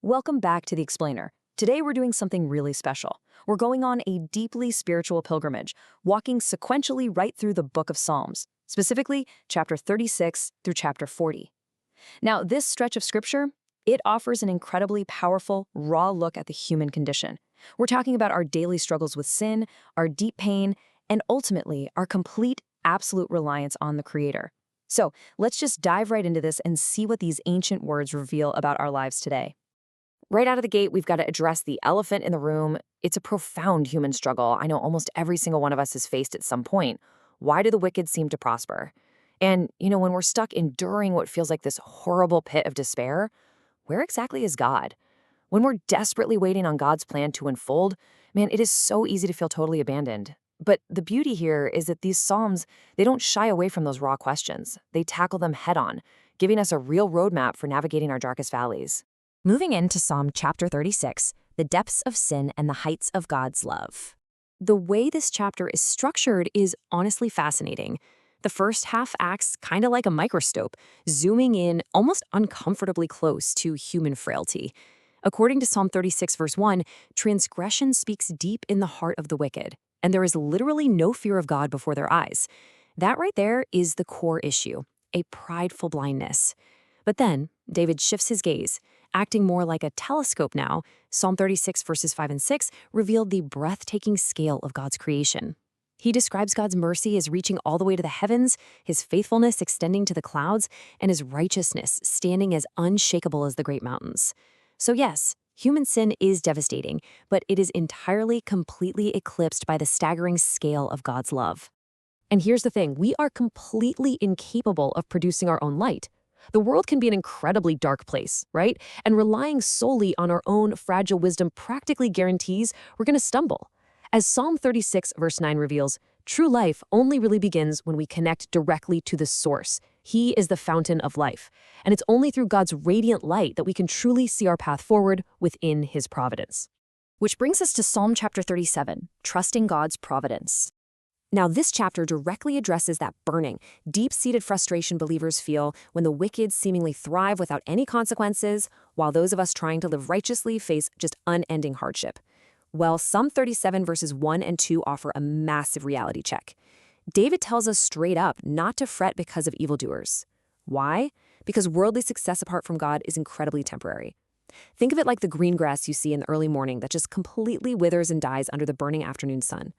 Welcome back to The Explainer. Today we're doing something really special. We're going on a deeply spiritual pilgrimage, walking sequentially right through the Book of Psalms, specifically chapter 36 through chapter 40. Now, this stretch of scripture, it offers an incredibly powerful, raw look at the human condition. We're talking about our daily struggles with sin, our deep pain, and ultimately our complete, absolute reliance on the Creator. So let's just dive right into this and see what these ancient words reveal about our lives today. Right out of the gate, we've got to address the elephant in the room. It's a profound human struggle. I know almost every single one of us has faced at some point. Why do the wicked seem to prosper? And, when we're stuck enduring what feels like this horrible pit of despair, where exactly is God? When we're desperately waiting on God's plan to unfold, man, it is so easy to feel totally abandoned. But the beauty here is that these Psalms, they don't shy away from those raw questions. They tackle them head on, giving us a real roadmap for navigating our darkest valleys. Moving into Psalm chapter 36, the depths of sin and the heights of God's love. The way this chapter is structured is honestly fascinating. The first half acts kind of like a microscope, zooming in almost uncomfortably close to human frailty. According to Psalm 36, verse 1, transgression speaks deep in the heart of the wicked, and there is literally no fear of God before their eyes. That right there is the core issue, a prideful blindness. But then, David shifts his gaze. Acting more like a telescope now, Psalm 36 verses 5 and 6 revealed the breathtaking scale of God's creation. He describes God's mercy as reaching all the way to the heavens, his faithfulness extending to the clouds, and his righteousness standing as unshakable as the great mountains. So yes, human sin is devastating, but it is entirely, completely eclipsed by the staggering scale of God's love. And here's the thing, we are completely incapable of producing our own light. The world can be an incredibly dark place, right? And relying solely on our own fragile wisdom practically guarantees we're going to stumble. As Psalm 36 verse 9 reveals, true life only really begins when we connect directly to the source. He is the fountain of life. And it's only through God's radiant light that we can truly see our path forward within his providence. Which brings us to Psalm chapter 37, trusting God's providence. Now, this chapter directly addresses that burning, deep-seated frustration believers feel when the wicked seemingly thrive without any consequences, while those of us trying to live righteously face just unending hardship. Well, Psalm 37 verses 1 and 2 offer a massive reality check. David tells us straight up not to fret because of evildoers. Why? Because worldly success apart from God is incredibly temporary. Think of it like the green grass you see in the early morning that just completely withers and dies under the burning afternoon sun.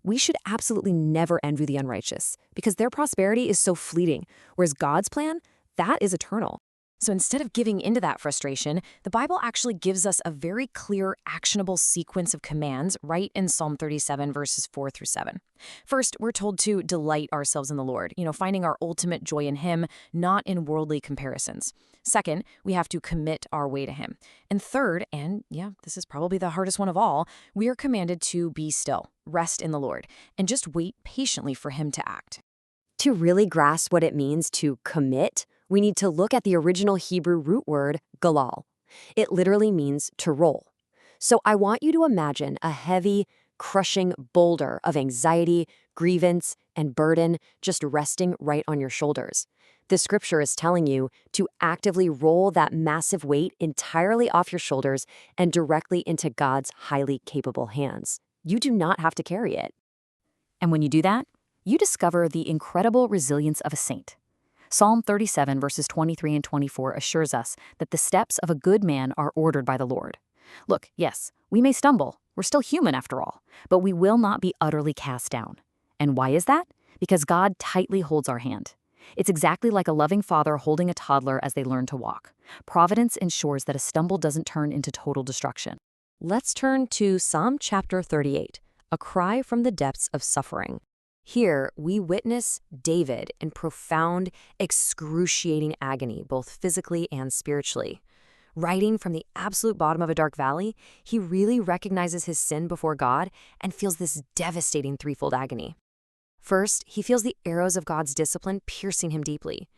We should absolutely never envy the unrighteous because their prosperity is so fleeting, whereas God's plan, that is eternal. So instead of giving into that frustration, the Bible actually gives us a very clear, actionable sequence of commands right in Psalm 37, verses 4 through 7. First, we're told to delight ourselves in the Lord, finding our ultimate joy in him, not in worldly comparisons. Second, we have to commit our way to him. And third, and this is probably the hardest one of all, we are commanded to be still, rest in the Lord, and just wait patiently for him to act. To really grasp what it means to commit, we need to look at the original Hebrew root word, galal. It literally means to roll. So I want you to imagine a heavy, crushing boulder of anxiety, grievance, and burden just resting right on your shoulders. The scripture is telling you to actively roll that massive weight entirely off your shoulders and directly into God's highly capable hands. You do not have to carry it. And when you do that, you discover the incredible resilience of a saint. Psalm 37 verses 23 and 24 assures us that the steps of a good man are ordered by the Lord. Look, yes, we may stumble. We're still human after all, but we will not be utterly cast down. And why is that? Because God tightly holds our hand. It's exactly like a loving father holding a toddler as they learn to walk. Providence ensures that a stumble doesn't turn into total destruction. Let's turn to Psalm chapter 38, a cry from the depths of suffering. Here, we witness David in profound, excruciating agony, both physically and spiritually. Writing from the absolute bottom of a dark valley, he really recognizes his sin before God and feels this devastating threefold agony. First, he feels the arrows of God's discipline piercing him deeply.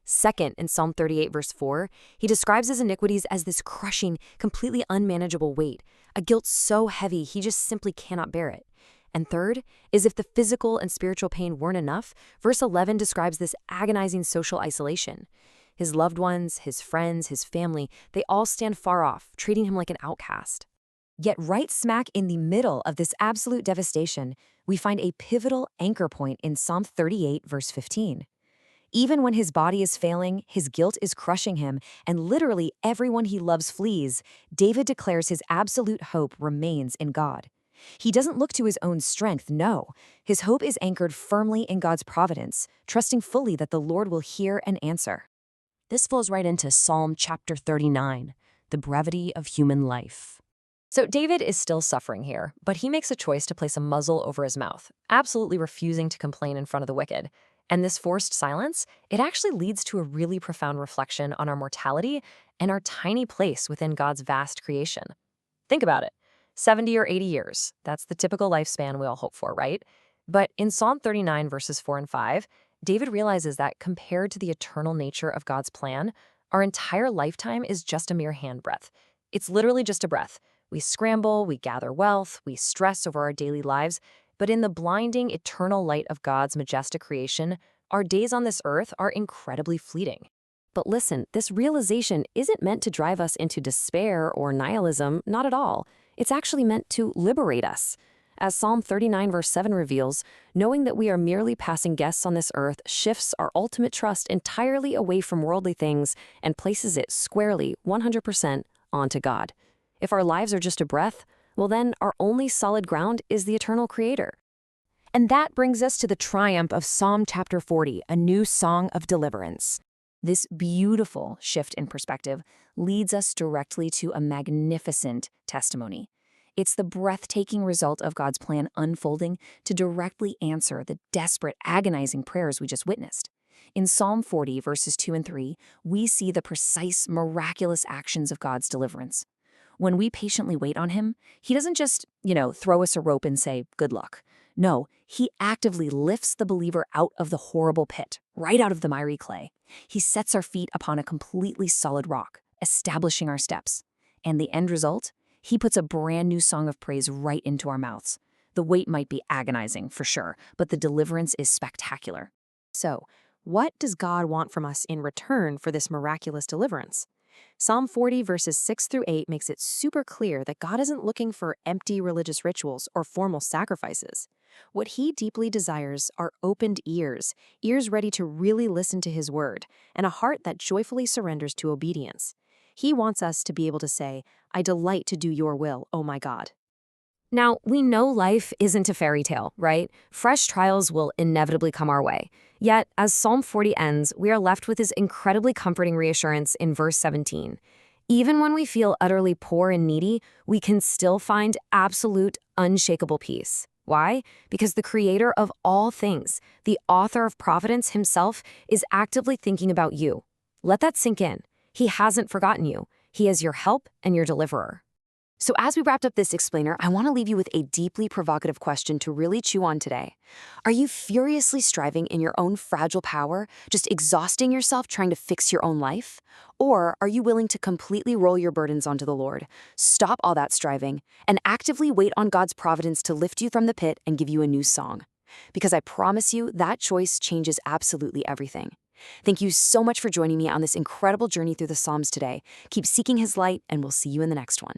Second, in Psalm 38, verse 4, he describes his iniquities as this crushing, completely unmanageable weight, a guilt so heavy he just simply cannot bear it. And third is if the physical and spiritual pain weren't enough, verse 11 describes this agonizing social isolation. His loved ones, his friends, his family, they all stand far off, treating him like an outcast. Yet right smack in the middle of this absolute devastation, we find a pivotal anchor point in Psalm 38, verse 15. Even when his body is failing, his guilt is crushing him, and literally everyone he loves flees, David declares his absolute hope remains in God. He doesn't look to his own strength, no. His hope is anchored firmly in God's providence, trusting fully that the Lord will hear and answer. This flows right into Psalm chapter 39, the brevity of human life. So David is still suffering here, but he makes a choice to place a muzzle over his mouth, absolutely refusing to complain in front of the wicked. And this forced silence, it actually leads to a really profound reflection on our mortality and our tiny place within God's vast creation. Think about it. 70 or 80 years, that's the typical lifespan we all hope for, right? But in Psalm 39, verses 4 and 5, David realizes that compared to the eternal nature of God's plan, our entire lifetime is just a mere handbreadth. It's literally just a breath. We scramble, we gather wealth, we stress over our daily lives, but in the blinding, eternal light of God's majestic creation, our days on this earth are incredibly fleeting. But listen, this realization isn't meant to drive us into despair or nihilism, not at all. It's actually meant to liberate us. As Psalm 39 verse 7 reveals, knowing that we are merely passing guests on this earth shifts our ultimate trust entirely away from worldly things and places it squarely, 100%, onto God. If our lives are just a breath, well then our only solid ground is the eternal Creator. And that brings us to the triumph of Psalm chapter 40, a new song of deliverance. This beautiful shift in perspective leads us directly to a magnificent testimony. It's the breathtaking result of God's plan unfolding to directly answer the desperate, agonizing prayers we just witnessed. In Psalm 40, verses 2 and 3, we see the precise, miraculous actions of God's deliverance. When we patiently wait on him, he doesn't just, throw us a rope and say, good luck. No, he actively lifts the believer out of the horrible pit, right out of the miry clay. He sets our feet upon a completely solid rock, establishing our steps. And the end result? He puts a brand new song of praise right into our mouths. The wait might be agonizing, for sure, but the deliverance is spectacular. So, what does God want from us in return for this miraculous deliverance? Psalm 40 verses 6 through 8 makes it super clear that God isn't looking for empty religious rituals or formal sacrifices. What he deeply desires are opened ears ready to really listen to his word, and a heart that joyfully surrenders to obedience. He wants us to be able to say, I delight to do your will, O my God. Now, we know life isn't a fairy tale, right? Fresh trials will inevitably come our way. Yet, as Psalm 40 ends, we are left with this incredibly comforting reassurance in verse 17. Even when we feel utterly poor and needy, we can still find absolute, unshakable peace. Why? Because the creator of all things, the author of providence himself, is actively thinking about you. Let that sink in. He hasn't forgotten you. He is your help and your deliverer. So as we wrapped up this explainer, I want to leave you with a deeply provocative question to really chew on today. Are you furiously striving in your own fragile power, just exhausting yourself trying to fix your own life? Or are you willing to completely roll your burdens onto the Lord, stop all that striving, and actively wait on God's providence to lift you from the pit and give you a new song? Because I promise you, that choice changes absolutely everything. Thank you so much for joining me on this incredible journey through the Psalms today. Keep seeking his light, and we'll see you in the next one.